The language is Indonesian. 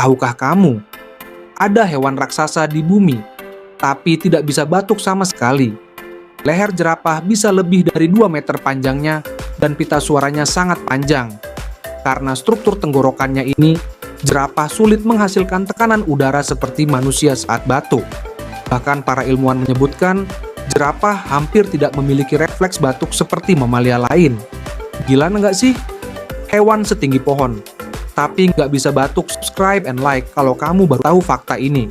Tahukah kamu, ada hewan raksasa di bumi, tapi tidak bisa batuk sama sekali. Leher jerapah bisa lebih dari 2 meter panjangnya dan pita suaranya sangat panjang. Karena struktur tenggorokannya ini, jerapah sulit menghasilkan tekanan udara seperti manusia saat batuk. Bahkan para ilmuwan menyebutkan, jerapah hampir tidak memiliki refleks batuk seperti mamalia lain. Gila nggak sih? Hewan setinggi pohon, tapi nggak bisa batuk. Subscribe and like kalau kamu baru tahu fakta ini.